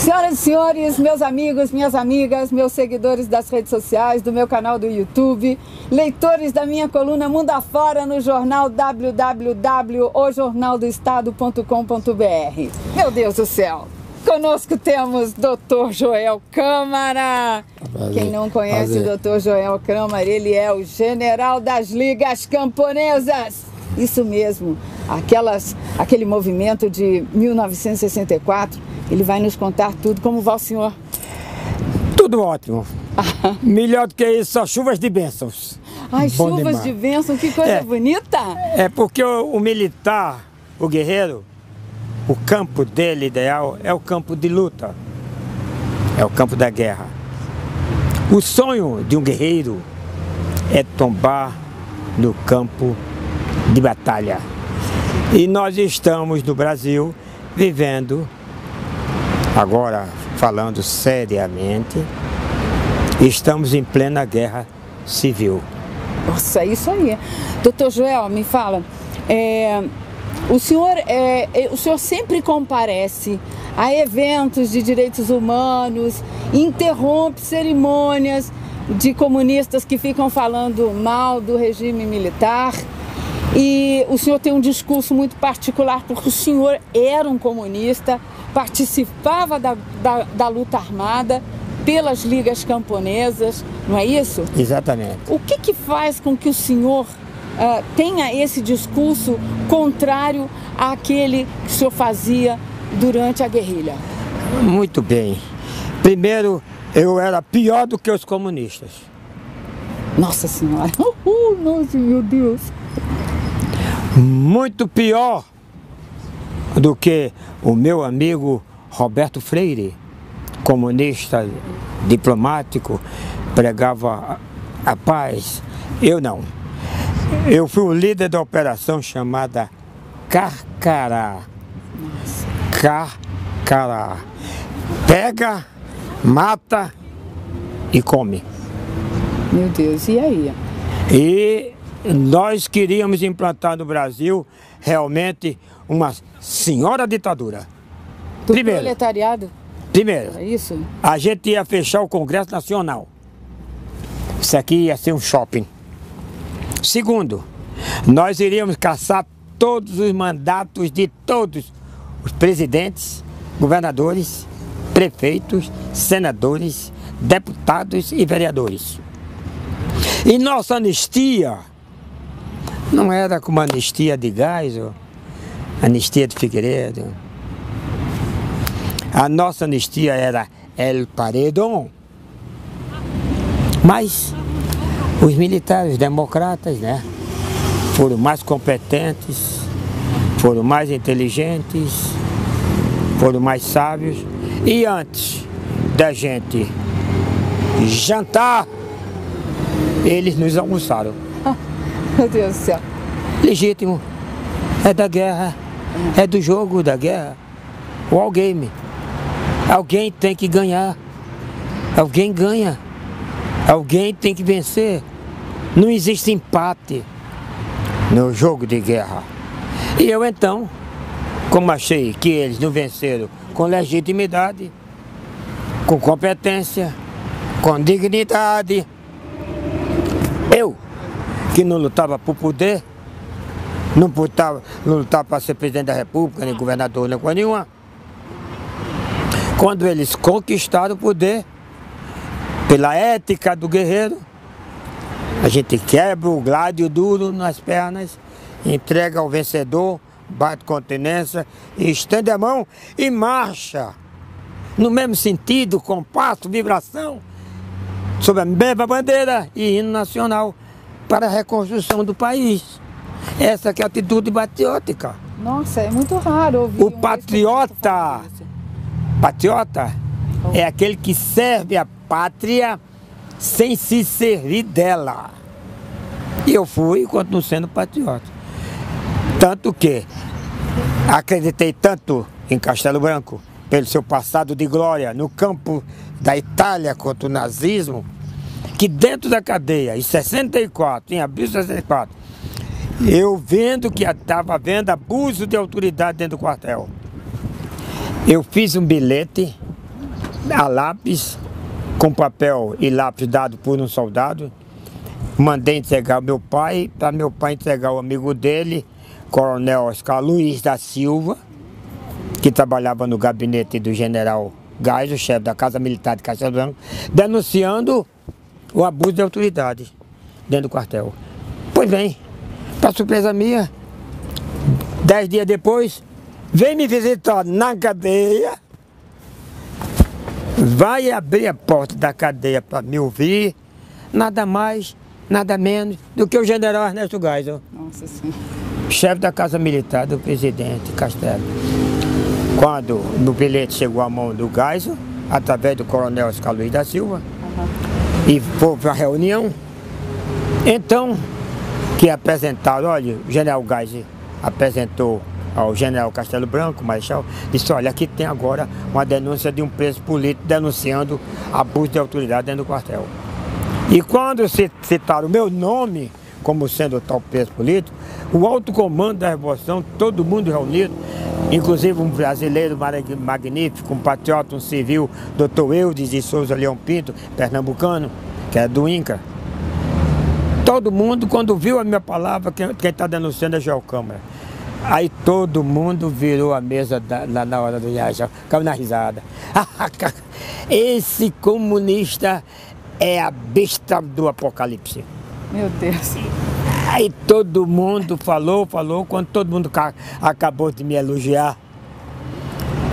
Senhoras e senhores, meus amigos, minhas amigas, meus seguidores das redes sociais, do meu canal do YouTube, leitores da minha coluna Mundo Afora no jornal www.ojornaldoestado.com.br. Meu Deus do céu! Conosco temos Dr. Joel Câmara. Quem não conhece o Dr. Joel Câmara, ele é o general das Ligas Camponesas. Isso mesmo, aquele movimento de 1964, ele vai nos contar tudo. Como vai o senhor? Tudo ótimo. Melhor do que isso, só chuvas de bênçãos. Ai, bom chuvas demais. De bênçãos, que coisa bonita! É porque o militar, o guerreiro, o campo dele ideal é o campo de luta, é o campo da guerra. O sonho de um guerreiro é tombar no campo de batalha. E nós estamos no Brasil vivendo, agora falando seriamente, estamos em plena guerra civil. Nossa, é isso aí. Doutor Joel, me fala, o senhor sempre comparece a eventos de direitos humanos, interrompe cerimônias de comunistas que ficam falando mal do regime militar. E o senhor tem um discurso muito particular, porque o senhor era um comunista, participava da luta armada pelas ligas camponesas, não é isso? Exatamente. O que faz com que o senhor tenha esse discurso contrário àquele que o senhor fazia durante a guerrilha? Muito bem. Primeiro, eu era pior do que os comunistas. Nossa Senhora! Nossa, meu Deus! Muito pior do que o meu amigo Roberto Freire, comunista, diplomático, pregava a paz. Eu não. Eu fui o líder da operação chamada Carcará. Carcará. Pega, mata e come. Meu Deus, e aí? E nós queríamos implantar no Brasil realmente uma senhora ditadura. Do proletariado? Primeiro, é isso? A gente ia fechar o Congresso Nacional. Isso aqui ia ser um shopping. Segundo, nós iríamos caçar todos os mandatos de todos os presidentes, governadores, prefeitos, senadores, deputados e vereadores. E nossa anistia não era como a anistia de Geisel, anistia de Figueiredo. A nossa anistia era El Paredão. Mas os militares democratas, né, foram mais competentes, foram mais inteligentes, foram mais sábios. E antes da gente jantar, eles nos almoçaram. Meu Deus do céu. Legítimo. É da guerra. É do jogo da guerra. O all game. Alguém tem que ganhar. Alguém ganha. Alguém tem que vencer. Não existe empate no jogo de guerra. E eu então, como achei que eles não venceram com legitimidade, com competência, com dignidade, eu, que não lutava por poder, não lutava para ser presidente da República, nem governador, nem coisa nenhuma. Quando eles conquistaram o poder, pela ética do guerreiro, a gente quebra o gládio duro nas pernas, entrega ao vencedor, bate continência, estende a mão e marcha. No mesmo sentido, compasso, vibração, sob a mesma bandeira e hino nacional para a reconstrução do país. Essa que é a atitude patriótica. Nossa, é muito raro ouvir. O patriota é aquele que serve a pátria sem se servir dela. E eu fui e continuo sendo patriota. Tanto que acreditei tanto em Castelo Branco, pelo seu passado de glória no campo da Itália contra o nazismo, que dentro da cadeia, em 64, em abril de 64, eu vendo que estava havendo abuso de autoridade dentro do quartel, eu fiz um bilhete a lápis, com papel e lápis dado por um soldado. Mandei entregar ao meu pai, para meu pai entregar ao amigo dele, Coronel Oscar Luiz da Silva, que trabalhava no gabinete do general Geisel, chefe da Casa Militar de Castelo Branco, denunciando o abuso de autoridade dentro do quartel. Pois bem, para surpresa minha, 10 dias depois, vem me visitar na cadeia, vai abrir a porta da cadeia para me ouvir, nada mais, nada menos do que o general Ernesto Geisel, Nossa Senhora, chefe da Casa Militar do presidente Castelo. Quando no bilhete chegou à mão do Geisel, através do coronel Oscar Luiz da Silva, e foi para a reunião, então, que apresentaram, olha, o general Geisel apresentou ao general Castelo Branco, marechal, disse, olha, aqui tem agora uma denúncia de um preso político denunciando abuso de autoridade dentro do quartel. E quando citaram o meu nome como sendo o tal preso político, o alto comando da Revolução, todo mundo reunido, inclusive um brasileiro magnífico, um patriota, um civil, Dr. Eudes de Souza Leão Pinto, pernambucano, que é do INCRA. Todo mundo, quando viu a minha palavra, quem está denunciando é Joel Câmara. Aí todo mundo virou a mesa lá na hora do viagem, caiu na risada. Esse comunista é a besta do apocalipse. meu Deus. Aí todo mundo falou, quando todo mundo acabou de me elogiar.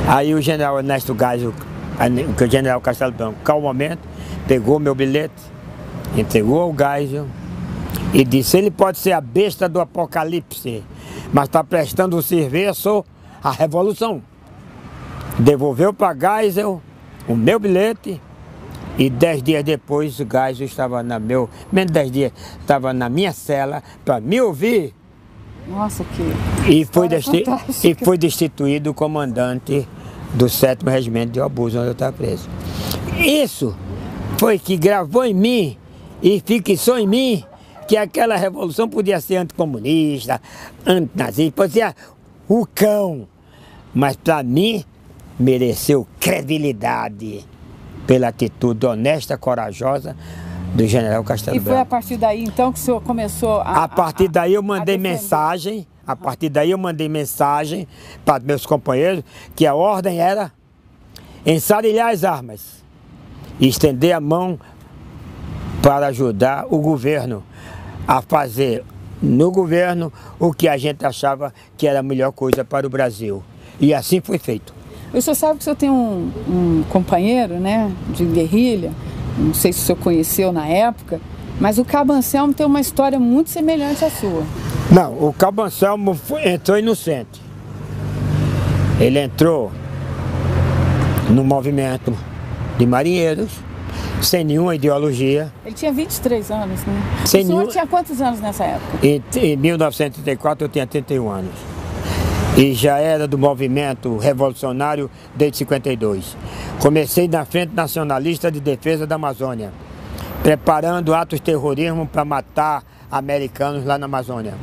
Aí o general Ernesto Geisel, o general Castelo Branco, calmamente, pegou meu bilhete, entregou ao Geisel e disse, ele pode ser a besta do apocalipse, mas está prestando um serviço à revolução. Devolveu para Geisel o meu bilhete e 10 dias depois o Geisel estava menos 10 dias, estava na minha cela para me ouvir. Nossa, que e foi destituído o comandante do 7º Regimento de Abuso, onde eu estava preso. Isso foi que gravou em mim e fixou em mim que aquela revolução podia ser anticomunista, antinazista, podia ser o cão, mas para mim mereceu credibilidade pela atitude honesta, corajosa do general Castelo Branco. E foi a partir daí então que o senhor começou a... A partir daí eu mandei mensagem, para meus companheiros que a ordem era ensarilhar as armas e estender a mão para ajudar o governo a fazer no governo o que a gente achava que era a melhor coisa para o Brasil. E assim foi feito. O senhor sabe que o senhor tem um companheiro, né, de guerrilha, não sei se o senhor conheceu na época, mas o Cabo Anselmo tem uma história muito semelhante à sua. Não, o Cabo Anselmo entrou inocente. Ele entrou no movimento de marinheiros, sem nenhuma ideologia. Ele tinha 23 anos, né? Sem o senhor tinha quantos anos nessa época? Em 1934 eu tinha 31 anos. E já era do movimento revolucionário desde 52. Comecei na Frente Nacionalista de Defesa da Amazônia, preparando atos de terrorismo para matar americanos lá na Amazônia,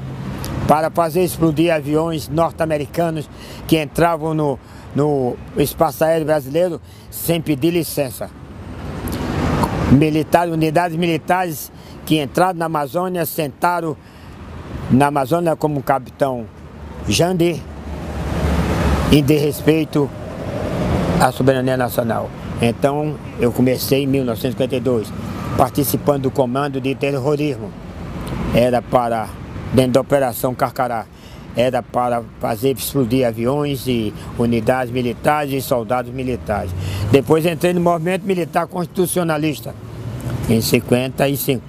para fazer explodir aviões norte-americanos que entravam no espaço aéreo brasileiro sem pedir licença. Unidades militares que entraram na Amazônia, sentaram na Amazônia como o capitão Jandir, em desrespeito à soberania nacional. Então eu comecei em 1952, participando do comando de terrorismo. Era para, dentro da Operação Carcará, era para fazer explodir aviões e unidades militares e soldados militares. Depois entrei no movimento militar constitucionalista, em 55,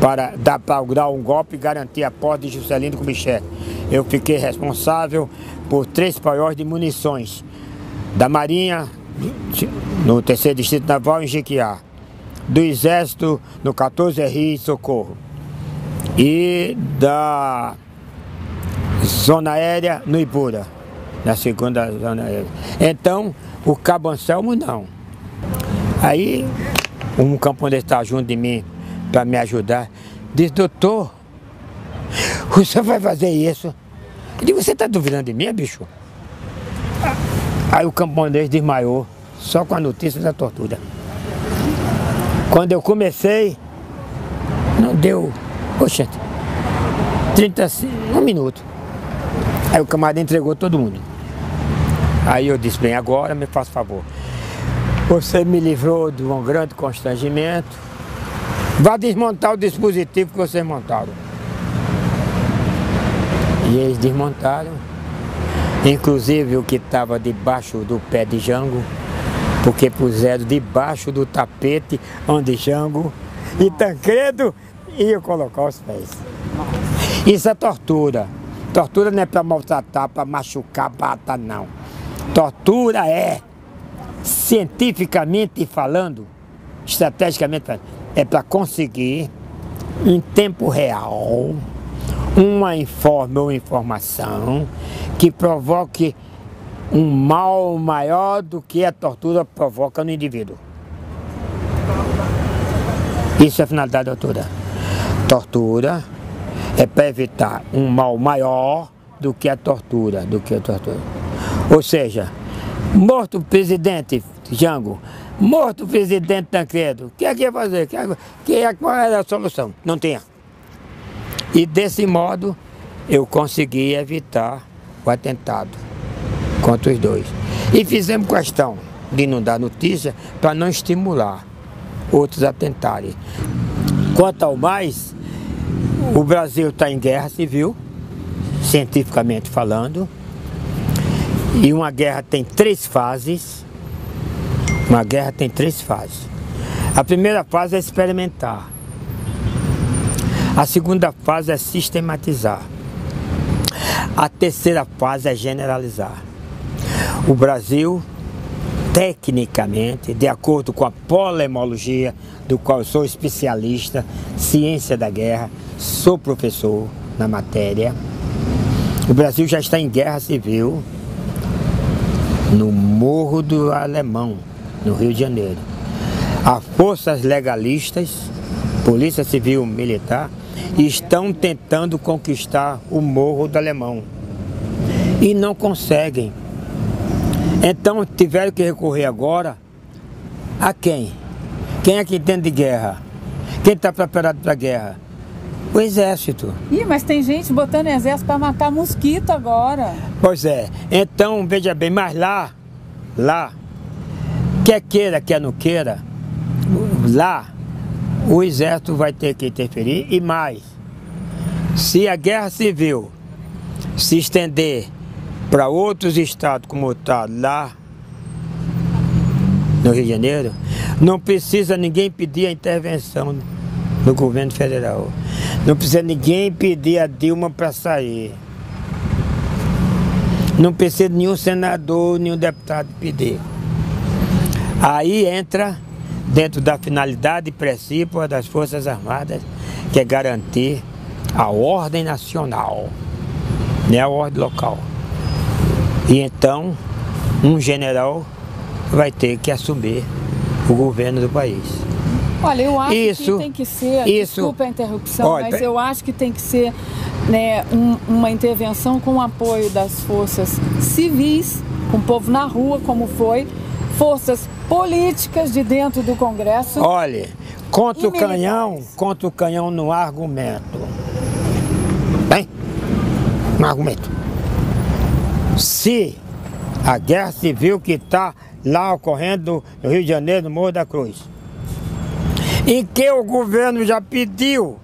para dar um golpe e garantir a posse de Juscelino Kubitschek. Eu fiquei responsável por 3 paióis de munições da Marinha, no 3º Distrito Naval, em Jequiá, do Exército, no 14 RI Socorro, e da Zona Aérea, no Ibura, na 2ª Zona Aérea. Então, o Cabo Anselmo não. Aí, um camponês estava junto de mim para me ajudar, disse, doutor, o senhor vai fazer isso? Eu disse, você está duvidando de mim, bicho? Aí o camponês desmaiou só com a notícia da tortura. Quando eu comecei, não deu, oxente, 1 minuto. Aí o camarada entregou todo mundo. Aí eu disse, bem, agora me faça favor. Você me livrou de um grande constrangimento. Vá desmontar o dispositivo que vocês montaram. E eles desmontaram, inclusive o que estava debaixo do pé de Jango, porque puseram debaixo do tapete onde Jango e Tancredo iam colocar os pés. Isso é tortura. Tortura não é para maltratar, para machucar, para não. Tortura é, cientificamente falando, estrategicamente falando, é para conseguir, em tempo real, uma informação que provoque um mal maior do que a tortura provoca no indivíduo. Isso é a finalidade da tortura. Tortura é para evitar um mal maior do que a tortura, Ou seja, morto o presidente Jango, morto o presidente Tancredo, o que é que ia fazer? Qual era a solução? Não tinha. E desse modo eu consegui evitar o atentado contra os dois. E fizemos questão de não dar notícia para não estimular outros a tentarem. Quanto ao mais, o Brasil está em guerra civil, cientificamente falando, e uma guerra tem 3 fases. Uma guerra tem 3 fases. A primeira fase é experimentar. A segunda fase é sistematizar. A terceira fase é generalizar. O Brasil, tecnicamente, de acordo com a polemologia, do qual eu sou especialista, ciência da guerra, sou professor na matéria, o Brasil já está em guerra civil no Morro do Alemão, no Rio de Janeiro. As forças legalistas, Polícia Civil Militar, estão tentando conquistar o Morro do Alemão e não conseguem. Então tiveram que recorrer agora a quem? Quem é que entende de guerra? Quem está preparado para a guerra? O exército. Ih, mas tem gente botando exército para matar mosquito agora. Pois é. Então, veja bem, mas lá, quer queira, quer não queira, lá o exército vai ter que interferir. E mais, se a guerra civil se estender para outros estados como está lá no Rio de Janeiro, não precisa ninguém pedir a intervenção do governo federal. Não precisa ninguém pedir a Dilma para sair. Não precisa nenhum senador, nenhum deputado pedir. Aí entra dentro da finalidade principal das Forças Armadas, que é garantir a ordem nacional, não a ordem local. E então, um general vai ter que assumir o governo do país. Olha, eu acho que tem que ser, desculpa a interrupção, mas eu acho que tem que ser, né, uma intervenção com o apoio das forças civis, com o povo na rua, como foi, forças políticas de dentro do Congresso. Olha, contra o canhão no argumento. Bem, no argumento. Se a guerra civil que está lá ocorrendo no Rio de Janeiro, no Morro da Cruz, em que o governo já pediu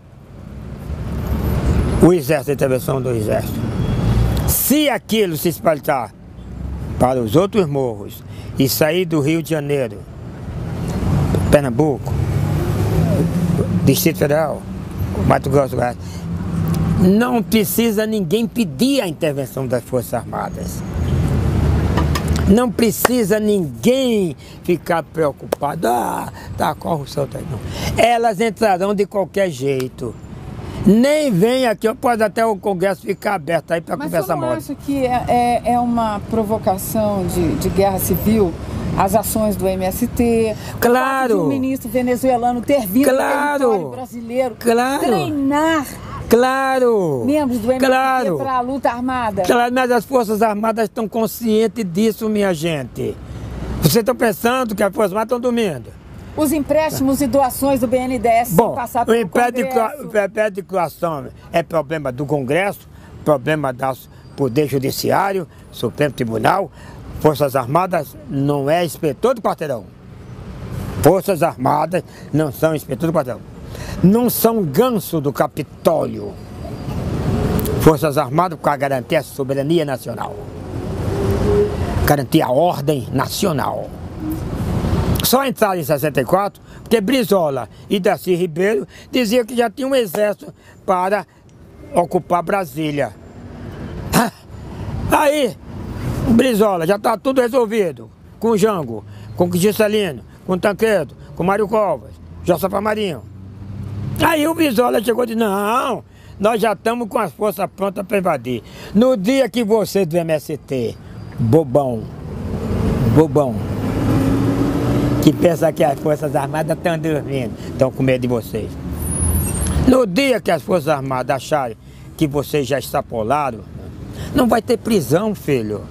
o exército, a intervenção do exército, se aquilo se espalhar para os outros morros e sair do Rio de Janeiro, Pernambuco, Distrito Federal, Mato Grosso do Sul, não precisa ninguém pedir a intervenção das Forças Armadas. Não precisa ninguém ficar preocupado, tá a corrupção, tá aí, não. Elas entrarão de qualquer jeito. Nem vem aqui, pode até o Congresso ficar aberto aí para conversar mole. Mas você não acha que é uma provocação de guerra civil as ações do MST? Claro! O fato de um ministro venezuelano ter vindo no território brasileiro treinar membros do MST para a luta armada? Claro, mas as Forças Armadas estão conscientes disso, minha gente. Vocês estão pensando que as Forças Armadas estão dormindo? Os empréstimos e doações do BNDES Bom, passar o pelo empréstimo Congresso. de doação é problema do Congresso, problema do Poder Judiciário, Supremo Tribunal. Forças Armadas não é inspetor do quarteirão. Forças Armadas não são inspetor do quarteirão. Não são ganso do Capitólio. Forças Armadas para garantir a soberania nacional. Garantir a ordem nacional. Só entraram em 64 porque Brizola e Darcy Ribeiro diziam que já tinha um exército para ocupar Brasília. Aí, Brizola, já está tudo resolvido. Com o Jango, com o Juscelino, com o Tancredo, com o Mário Covas, Joçafá Marinho. Aí o Brizola chegou e disse, não, nós já estamos com as forças prontas para invadir. No dia que você do MST, bobão, que pensa que as Forças Armadas estão dormindo, estão com medo de vocês. No dia que as Forças Armadas acharem que vocês já extrapolaram, não vai ter prisão, filho.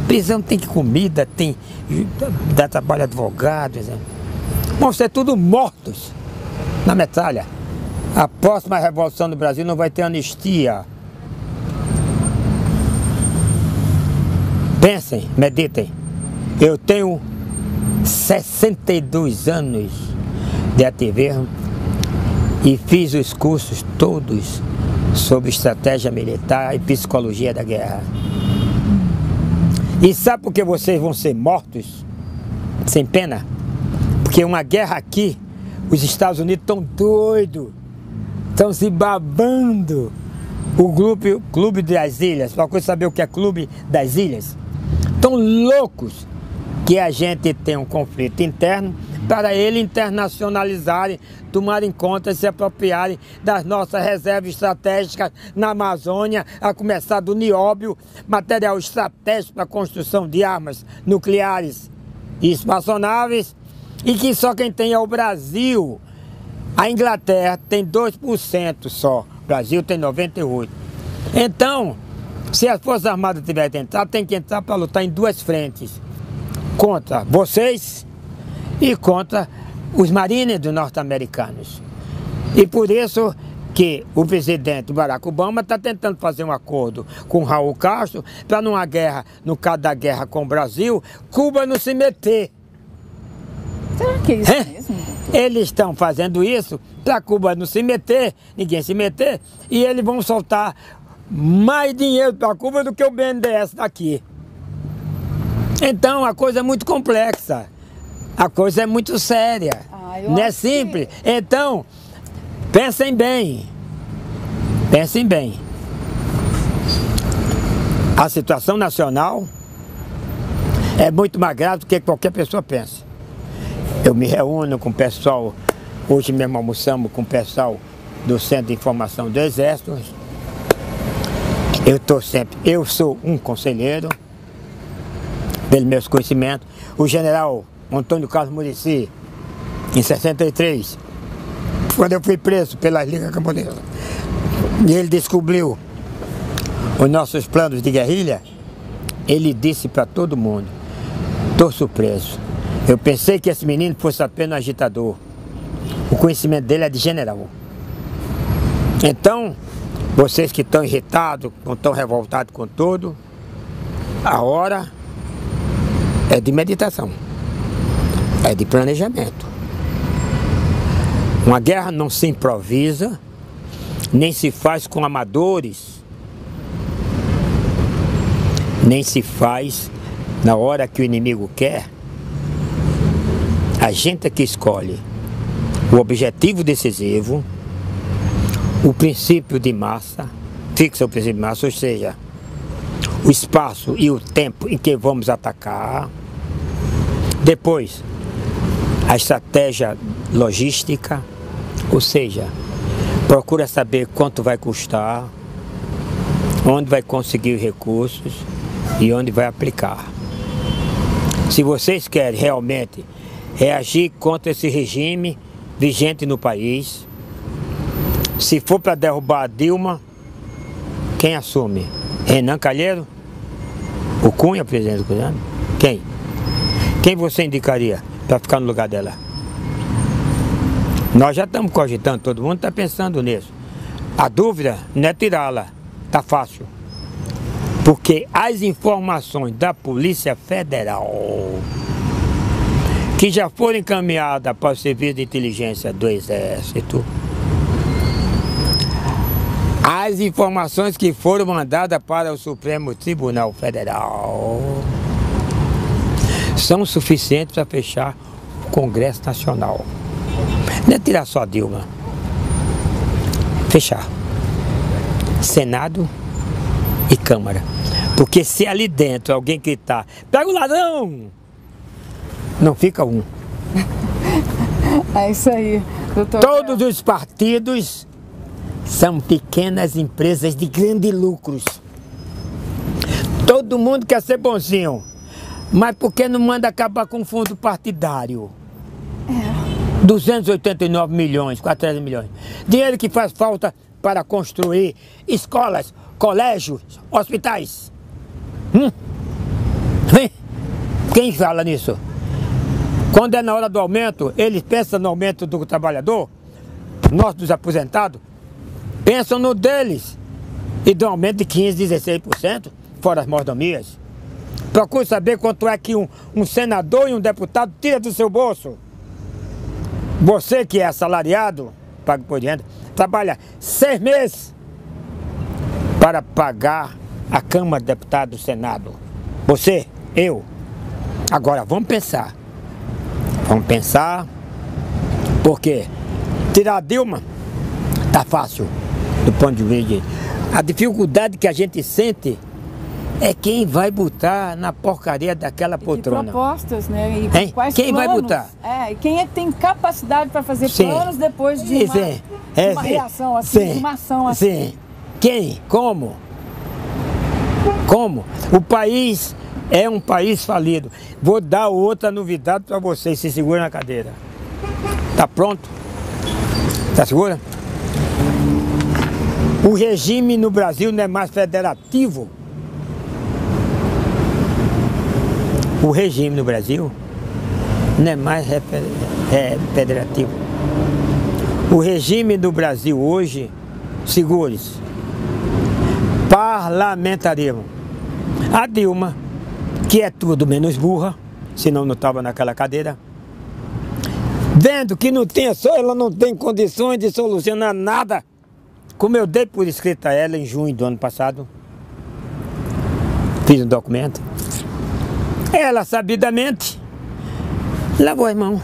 Prisão tem comida, tem dá trabalho a advogados. Vão ser tudo mortos na metralha. A próxima revolução do Brasil não vai ter anistia. Pensem, meditem. Eu tenho 62 anos de ativismo e fiz os cursos todos sobre estratégia militar e psicologia da guerra. E sabe por que vocês vão ser mortos sem pena? Porque uma guerra aqui, os Estados Unidos estão doidos, estão se babando. O Clube das Ilhas, para você saber o que é Clube das Ilhas, estão loucos que a gente tem um conflito interno para eles internacionalizarem, tomarem conta e se apropriarem das nossas reservas estratégicas na Amazônia, a começar do nióbio, material estratégico para a construção de armas nucleares e espaçonaves, e que só quem tem é o Brasil. A Inglaterra tem 2% só, o Brasil tem 98%. Então, se as Forças Armadas tiverem que entrar, tem que entrar para lutar em duas frentes. Contra vocês e contra os marines dos norte-americanos. E por isso que o presidente Barack Obama está tentando fazer um acordo com Raul Castro para numa guerra, no caso da guerra com o Brasil, Cuba não se meter. Será que é isso mesmo? Eles estão fazendo isso para Cuba não se meter, ninguém se meter, e eles vão soltar mais dinheiro para Cuba do que o BNDES daqui. Então a coisa é muito complexa, a coisa é muito séria, não é simples. Então, pensem bem, a situação nacional é muito mais grave do que qualquer pessoa pensa. Eu me reúno com o pessoal, hoje mesmo almoçamos com o pessoal do Centro de Informação do Exército. Eu sou um conselheiro, pelos meus conhecimentos. O general Antônio Carlos Muricy, em 63, quando eu fui preso pela Liga Camponesa, e ele descobriu os nossos planos de guerrilha, ele disse para todo mundo, estou surpreso. Eu pensei que esse menino fosse apenas um agitador. O conhecimento dele é de general. Então, vocês que estão irritados, não estão revoltados com tudo, a hora é de meditação, é de planejamento. Uma guerra não se improvisa, nem se faz com amadores, nem se faz na hora que o inimigo quer. A gente é que escolhe o objetivo decisivo, o princípio de massa, fixa o princípio de massa, ou seja, o espaço e o tempo em que vamos atacar. Depois, a estratégia logística, ou seja, procura saber quanto vai custar, onde vai conseguir recursos e onde vai aplicar. Se vocês querem realmente reagir contra esse regime vigente no país, se for para derrubar a Dilma, quem assume? Renan Calheiro? O Cunha, presidente do governo? Quem? Quem você indicaria para ficar no lugar dela? Nós já estamos cogitando, todo mundo está pensando nisso. A dúvida não é tirá-la, está fácil. Porque as informações da Polícia Federal, que já foram encaminhadas para o Serviço de Inteligência do Exército, as informações que foram mandadas para o Supremo Tribunal Federal são suficientes para fechar o Congresso Nacional. Não é tirar só Dilma. Fechar Senado e Câmara. Porque se ali dentro alguém gritar, pega o ladrão, não fica um. É isso aí, doutor. Todos os partidos são pequenas empresas de grandes lucros. Todo mundo quer ser bonzinho, mas por que não manda acabar com o fundo partidário? 289 milhões, 400 milhões. Dinheiro que faz falta para construir escolas, colégios, hospitais. Quem fala nisso? Quando é na hora do aumento, eles pensam no aumento do trabalhador, nós dos aposentados, pensam no deles e dão aumento de 15%, 16%, fora as mordomias. Procure saber quanto é que um senador e um deputado tira do seu bolso. Você que é assalariado, pago por renda, trabalha 6 meses para pagar a Câmara de Deputados do Senado. Você, eu. Agora vamos pensar. Vamos pensar, porque tirar a Dilma tá fácil do ponto de vista. A dificuldade que a gente sente é quem vai botar na porcaria daquela poltrona. E propostas, né? E quais quem planos? vai botar? E quem é que tem capacidade para fazer planos depois de uma reação assim, de uma ação assim? Sim. Quem? Como? Como? O país é um país falido. Vou dar outra novidade para vocês. Se segura na cadeira. Tá pronto? Tá segura? O regime no Brasil não é mais federativo. O regime no Brasil não é mais federativo. O regime do Brasil hoje, segure-se, parlamentarismo. A Dilma, que é tudo menos burra, senão não estava naquela cadeira, vendo que não tem só, ela não tem condições de solucionar nada, como eu dei por escrito a ela em junho do ano passado, fiz um documento, ela sabidamente lavou as mãos.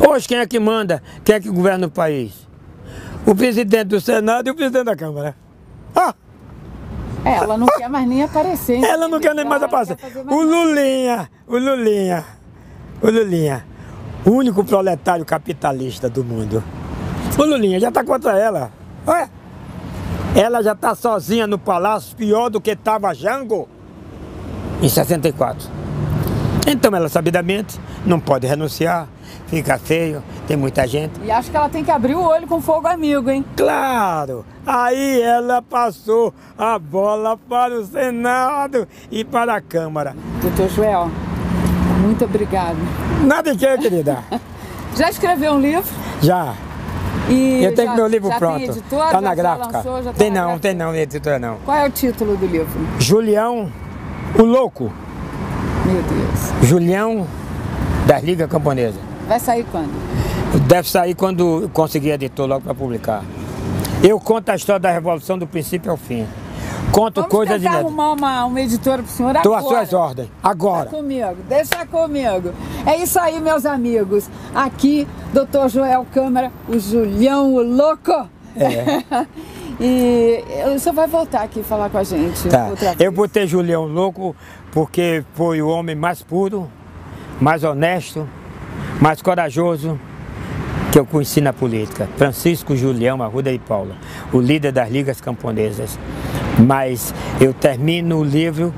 Hoje quem é que manda, quem é que governa o país? O presidente do Senado e o presidente da Câmara. Ela não quer mais nem aparecer. Ela não quer nem mais aparecer. O Lulinha, o único proletário capitalista do mundo. O Lulinha já está contra ela. Olha. Ela já está sozinha no palácio, pior do que estava Jango em 64. Então ela sabidamente não pode renunciar, fica feio, tem muita gente. E acho que ela tem que abrir o olho com fogo amigo, hein? Claro! Aí ela passou a bola para o Senado e para a Câmara. Doutor Joel, muito obrigado. Nada de que, querida. Já escreveu um livro? Já. E eu tenho meu livro já pronto. Tem editora, está na gráfica. Lançou, já tá tem na não, gráfica. tem não, editora não. Qual é o título do livro? Julião, o Louco. Meu Deus. Julião das Ligas Camponesas. Vai sair quando? Deve sair quando conseguir editor logo para publicar. Eu conto a história da Revolução do princípio ao fim. Conto coisas de... Vamos tentar arrumar uma editora para o senhor agora. Estou às suas ordens, agora. Deixa comigo. É isso aí, meus amigos. Aqui, Dr. Joel Câmara, o Julião, o louco. É. E o senhor vai voltar aqui falar com a gente Tá. outra vez. Eu botei Julião louco porque foi o homem mais puro, mais honesto, mais corajoso que eu conheci na política. Francisco Julião Arruda de Paula, o líder das Ligas Camponesas. Mas eu termino o livro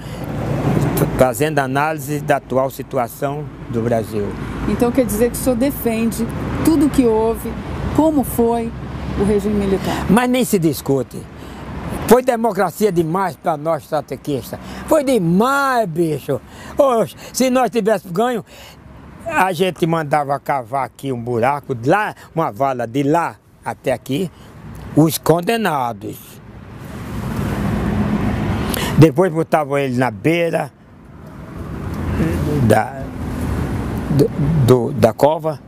fazendo análise da atual situação do Brasil. Então quer dizer que o senhor defende tudo que houve, como foi o regime militar. Mas nem se discute. Foi democracia demais para nós tratequistas. Foi demais, bicho. Oxe, se nós tivéssemos ganho, a gente mandava cavar aqui um buraco, de lá, uma vala de lá até aqui, os condenados. Depois botavam ele na beira da cova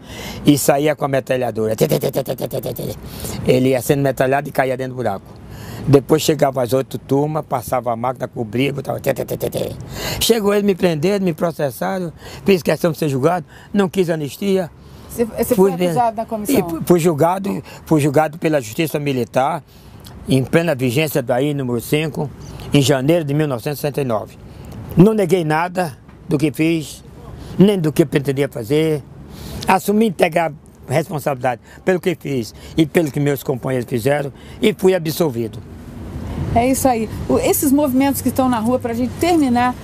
e saía com a metralhadora. Ele ia sendo metralhado e caía dentro do buraco. Depois chegava as 8 turmas, passava a máquina, cobria, botava... Chegou ele, me prenderam, me processaram, fiz questão de ser julgado, não quis anistia. Você foi acusado na comissão? Fui julgado pela Justiça Militar, em plena vigência da I número 5, em janeiro de 1969. Não neguei nada do que fiz, nem do que pretendia fazer. Assumi integral responsabilidade pelo que fiz e pelo que meus companheiros fizeram e fui absolvido. É isso aí. Esses movimentos que estão na rua, para a gente terminar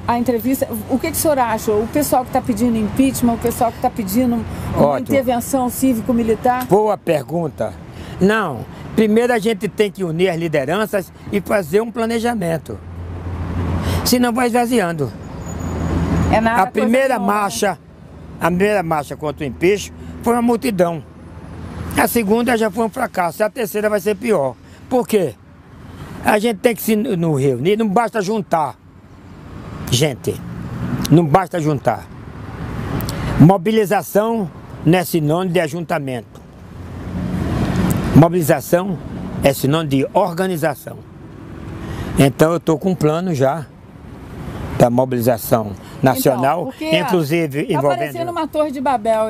a entrevista, o que o senhor acha? O pessoal que está pedindo impeachment, o pessoal que está pedindo uma intervenção cívico-militar? Boa pergunta. Não, primeiro a gente tem que unir as lideranças e fazer um planejamento. Senão vai esvaziando. A primeira marcha contra o impeachment foi uma multidão. A segunda já foi um fracasso. A terceira vai ser pior. Por quê? A gente tem que se reunir, não basta juntar. Gente, não basta juntar. Mobilização não é sinônimo de ajuntamento. Mobilização é sinônimo de organização. Então eu estou com um plano já da mobilização nacional, então, inclusive envolvendo... Está parecendo uma torre de Babel,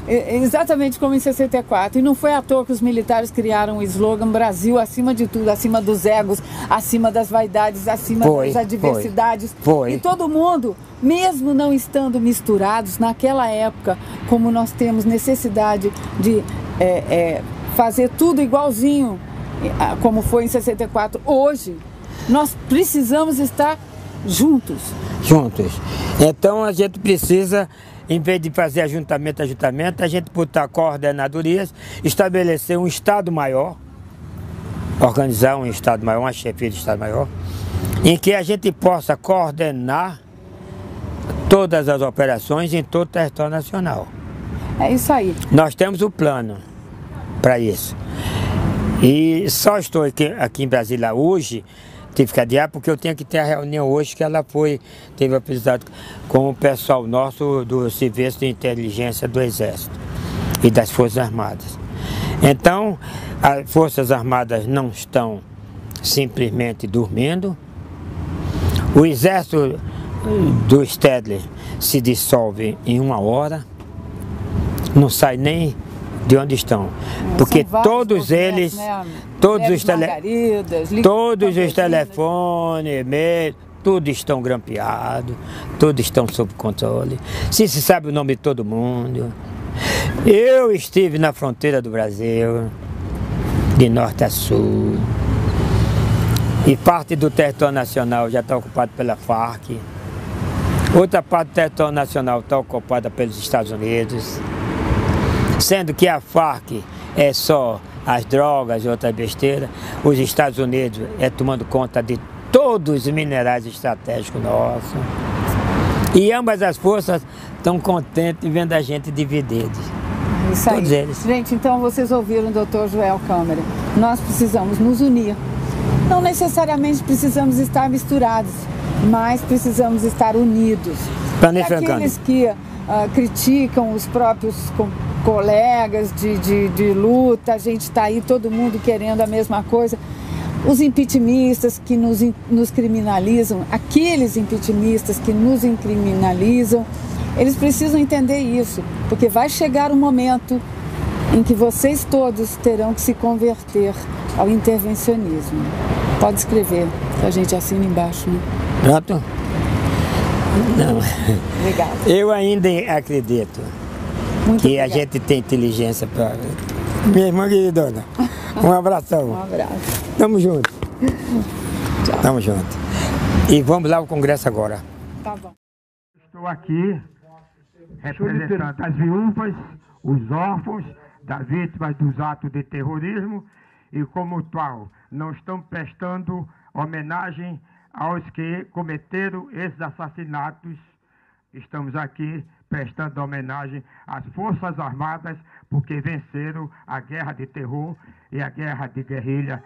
exatamente como em 64. E não foi à toa que os militares criaram o slogan Brasil acima de tudo, acima dos egos, acima das vaidades, acima das adversidades. Foi. E todo mundo, mesmo não estando misturados, naquela época, como nós temos necessidade de fazer tudo igualzinho, como foi em 64, hoje, nós precisamos estar juntos. Então a gente precisa, em vez de fazer ajuntamento, a gente botar coordenadorias, estabelecer um Estado maior, organizar um Estado maior, uma chefia de Estado maior, em que a gente possa coordenar todas as operações em todo o território nacional. É isso aí. Nós temos o plano para isso. E só estou aqui em Brasília hoje, tive que adiar porque eu tinha que ter a reunião hoje que ela teve apresentado com o pessoal nosso do Serviço de Inteligência do Exército e das Forças Armadas. Então, as Forças Armadas não estão simplesmente dormindo. O Exército do Stedley se dissolve em 1 hora, não sai nem de onde estão, porque todos eles, né? todos os telefones, e-mails, tudo estão grampeados, tudo estão sob controle. Se sabe o nome de todo mundo. Eu estive na fronteira do Brasil, de norte a sul, e parte do território nacional já está ocupado pela Farc, outra parte do território nacional está ocupada pelos Estados Unidos. Sendo que a Farc é só as drogas e outras besteiras, os Estados Unidos é tomando conta de todos os minerais estratégicos nossos. E ambas as forças estão contentes vendo a gente divididos. Isso aí. Todos eles. Gente, então vocês ouviram o Dr. Joel Câmara. Nós precisamos nos unir. Não necessariamente precisamos estar misturados, mas precisamos estar unidos. Planificando. Aqueles que criticam os próprios colegas de luta, a gente está aí, todo mundo querendo a mesma coisa. Os impeachmentistas que nos criminalizam, aqueles impeachmentistas que nos incriminalizam, eles precisam entender isso, porque vai chegar um momento em que vocês todos terão que se converter ao intervencionismo. Pode escrever, que a gente assina embaixo, né? Pronto? Não. Obrigada. Eu ainda acredito que a gente tem inteligência para... Minha irmã queridona, um abração. Um abraço. Tamo junto. Tchau. Tamo junto. E vamos lá ao Congresso agora. Tá bom. Estou aqui representando as viúvas, os órfãos, das vítimas dos atos de terrorismo e, como tal, não estamos prestando homenagem aos que cometeram esses assassinatos. Estamos aqui prestando homenagem às Forças Armadas, porque venceram a guerra de terror e a guerra de guerrilha.